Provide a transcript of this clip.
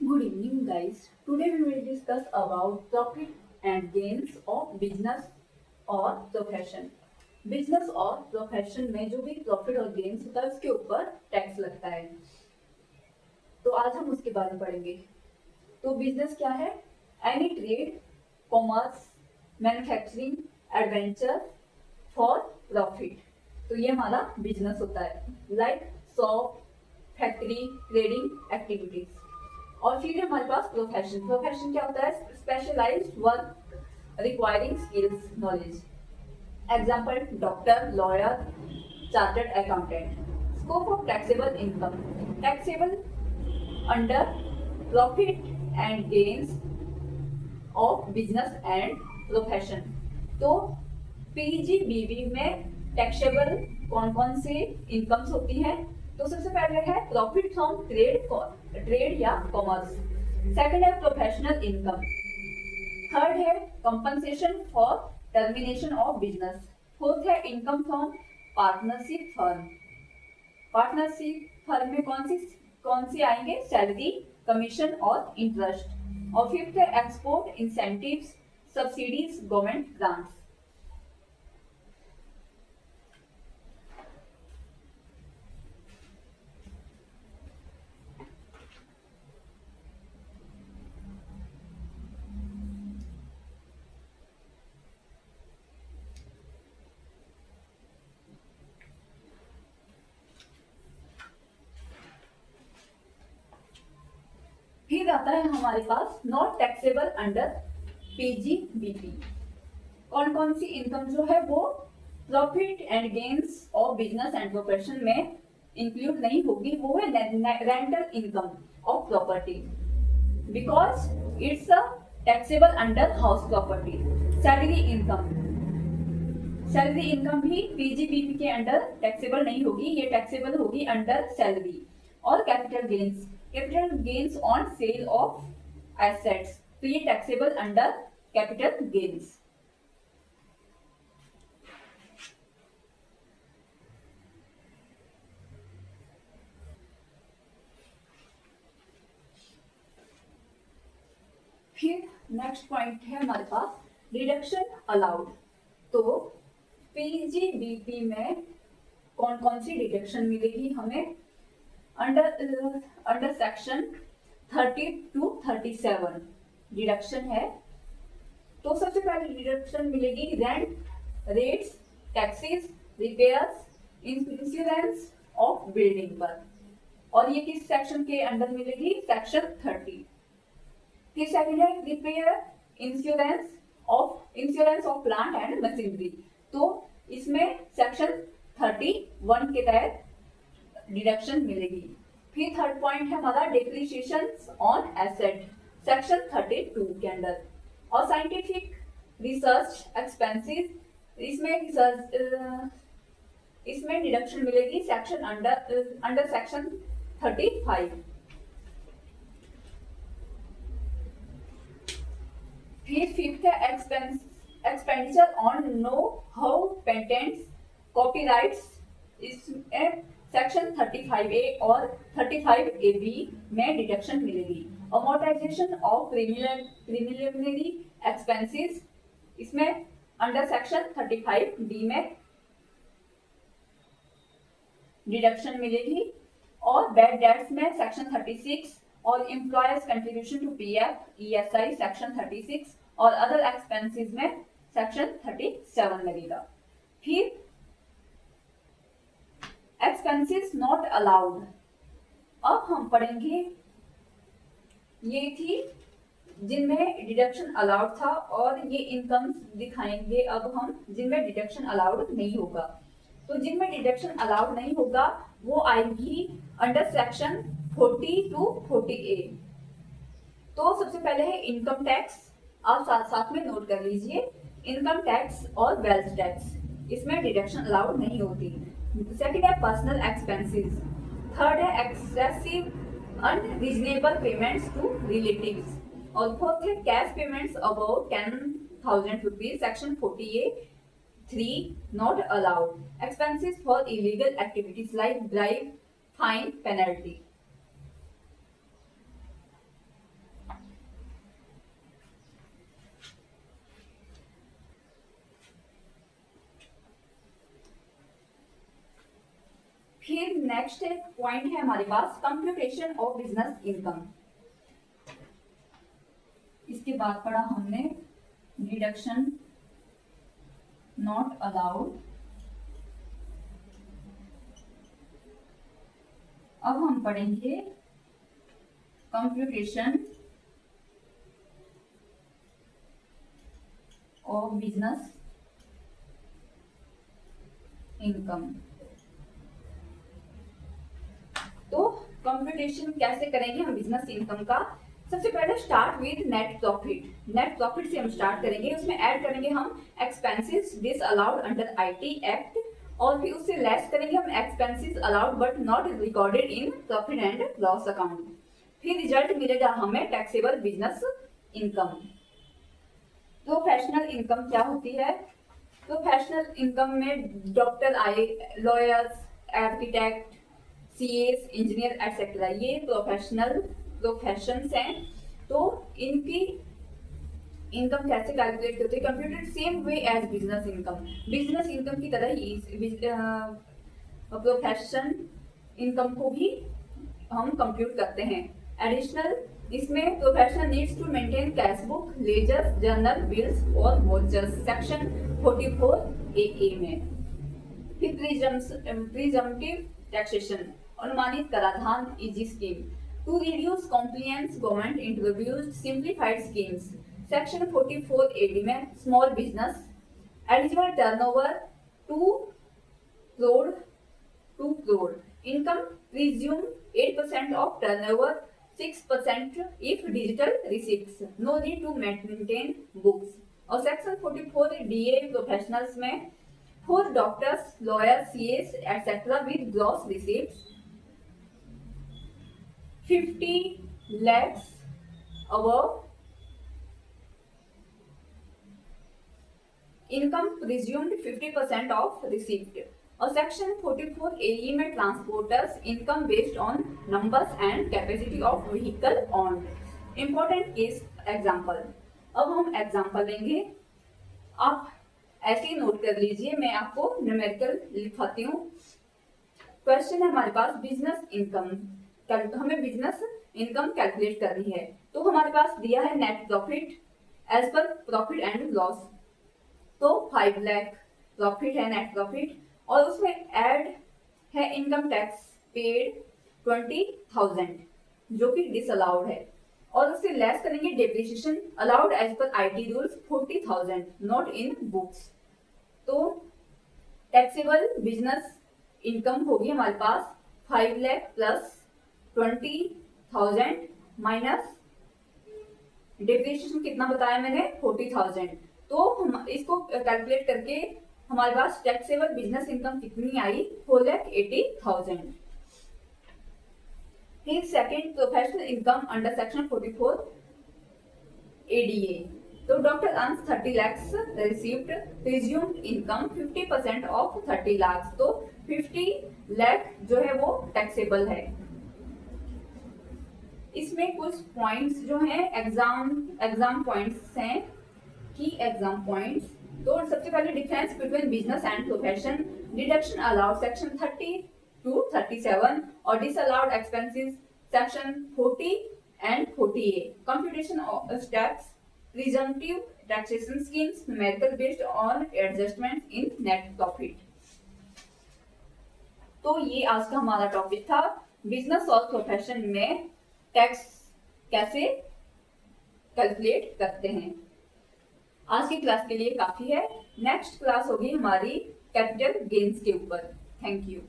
Good evening, guys. Today we will discuss about profit and gains of business और profession. Business और profession में जो भी profit और गेन्स होता है उसके ऊपर टैक्स लगता है। तो आज हम उसके बारे में पढ़ेंगे। तो बिजनेस क्या है? Any trade, commerce, manufacturing, adventure for profit. तो ये हमारा बिजनेस होता है, like shop, factory, trading activities. और फिर हमारे पास प्रोफेशन। प्रोफेशन क्या होता है? Specialised work requiring skills knowledge. Example doctor, lawyer, chartered accountant. Scope of taxable income, taxable under profit and gains of business and profession. तो पीजीबीबी में taxable कौन कौन से इनकम्स होती हैं? तो सबसे पहले है प्रॉफिट फ्रॉम ट्रेड या कॉमर्स। सेकंड है प्रोफेशनल इनकम। थर्ड है compensation for termination of business. Fourth है income from partnership firm. Partnership firm में कौन सी आएंगे? सैलरी, कमीशन और इंटरेस्ट। और फिफ्थ है export incentives, subsidies, government grants. फिर आता है हमारे पास नॉट टैक्सेबल अंडर पीजीबीपी। कौन कौन सी इनकम जो है वो profit and gains of business and profession में इंक्लूड नहीं होगी। वो है rental income of property, because it's a taxable under house property. Salary income, salary income भी पीजीबीपी के अंडर टैक्सेबल नहीं होगी, ये टैक्सेबल होगी अंडर सैलरी। और capital gains, capital gains on sale of assets, तो ये टैक्सेबल अंडर कैपिटल गेन्स। फिर नेक्स्ट पॉइंट है हमारे पास डिडक्शन अलाउड। तो पीजीबीपी में कौन कौन सी डिडक्शन मिलेगी हमें? अंडर सेक्शन 30 to 37 डिडक्शन है। तो सबसे पहले डिडक्शन मिलेगी rent, rates, taxes, repairs, insurance of building पर। और ये किस सेक्शन के अंडर मिलेगी? सेक्शन 30। फिर सेकंड है repair, insurance of plant and machinery. तो इसमें सेक्शन 31 के तहत डिडक्शन मिलेगी। फिर थर्ड पॉइंट है हमारा डेप्रिसिएशन ऑन एसेट, सेक्शन 32 के अंडर। और साइंटिफिक रिसर्च एक्सपेंसेस, इसमें डिडक्शन मिलेगी सेक्शन अंडर सेक्शन 35। फिर फिफ्थ है expenditure on know how patents, copyrights. इसमें सेक्शन 35A और 35AB में डिडक्शन मिलेगी। अमोर्टाइजेशन ऑफ प्रिलिमिनरी एक्सपेंसेस, इसमें अंडर सेक्शन 35D में डिडक्शन मिलेगी। और बैड डेट्स में सेक्शन 36 और employers contribution to PF, ESI section 36 और अदर एक्सपेंसेस में सेक्शन 37 लगेगा। फिर एक्सपेंसेस नॉट अलाउड। अब हम पढ़ेंगे, ये थी जिनमें डिडक्शन अलाउड था, और ये इनकम्स दिखाएंगे अब हम जिनमें डिडक्शन अलाउड नहीं होगा। तो जिनमें डिडक्शन अलाउड नहीं होगा वो आएगी अंडर सेक्शन 40 to 40A। तो सबसे पहले है इनकम टैक्स, आप साथ साथ में नोट कर लीजिए। इनकम टैक्स और वेल्थ टैक्स, इसमें डिडक्शन अलाउड नहीं होती। सेकंड है पर्सनल एक्सपेंसेस। थर्ड है excessive unreasonable payments to relatives. और फोर्थ है cash payments about 10,000 rupees, section 40A3 not allowed. Expenses for illegal activities like bribe, fine, penalty. फिर next point है हमारे पास कंप्यूटेशन ऑफ बिजनेस इनकम। इसके बाद पढ़ा हमने डिडक्शन नॉट अलाउड। अब हम पढ़ेंगे कंप्यूटेशन ऑफ बिजनेस इनकम। तो कंप्यूटेशन कैसे करेंगे हम बिजनेस इनकम का? सबसे पहले start with net profit. Net profit से हम स्टार्ट करेंगे, उसमें ऐड करेंगे हम expenses disallowed under IT act, और फिर उससे लेस करेंगे हम expenses allowed but not recorded in profit and loss account. फिर रिजल्ट मिलेगा हमें taxable business income. Professional income क्या होती है? प्रोफेशनल इनकम में डॉक्टर आए, lawyers, architect, CS, engineer etcetera, ये प्रोफेशंस हैं। तो इनकी इनकम कैसे कैलकुलेट करते हैं? Computed same way as business income. Business income की तरह ही प्रोफेशन इनकम को भी हम कंप्यूट करते हैं। एडिशनल इसमें professional needs to maintain cash book, ledger, journal, bills और वॉचर्स, सेक्शन 44 ए में। फिर प्रिजम्पटिव टैक्सेशन, अनुमानित कराधान, easy scheme to reduce compliance, government introduced simplified schemes, section 44 AD में। Small business, eligible turnover 2 crore, income presume 8% of turnover, 6% if digital receipts, no need to maintain books। और section 44 DA professionals में for doctors, lawyers, CS etcetera with gross receipts 50 lakhs above, income presumed 50% of receipt. और section 44 एई में transporters, income based on numbers and capacity of vehicle on. Important case example. अब हम example लेंगे, आप ऐसे ही note कर लीजिए, मैं आपको न्यूमेरिकल लिखवाती हूँ। क्वेश्चन है हमारे पास बिजनेस इनकम, हमें बिजनेस इनकम कैलकुलेट करनी है। तो हमारे पास दिया है net profit as per profit and loss. तो 5 लाख प्रॉफिट है, नेट प्रॉफिट, और उसमें ऐड है इनकम टैक्स पेड 20,000 जो कि डिसअलाउड है, और उससे लेस करेंगे depreciation allowed as per IT rules 40,000 not in books. तो टैक्सेबल बिजनेस इनकम होगी हमारे पास 5 लाख प्लस 20,000 माइनस डेप्रिसिएशन कितना बताया मैंने 40,000। तो हम इसको कैलकुलेट करके हमारे पास टैक्सेबल बिजनेस इनकम कितनी आई 4,80,000। फिर second professional income under section 44 ADA. तो doctor earns 30 lakhs received, presumed income 50% of 30 lakhs, तो 50 lakh जो है वो टैक्सेबल है। इसमें कुछ पॉइंट्स जो हैं एग्जाम पॉइंट्स हैं, की एग्जाम पॉइंट्स। तो सबसे पहले difference between business and profession, deduction allowed section 30 to 37 और disallowed expenses section 40 and 40A, computation of steps, presumptive taxation schemes, numerical based on adjustment in net profit. तो ये आज का हमारा टॉपिक था, बिजनेस और प्रोफेशन में टैक्स कैसे कैलकुलेट करते हैं। आज की क्लास के लिए काफी है, नेक्स्ट क्लास होगी हमारी कैपिटल गेन्स के ऊपर। Thank you.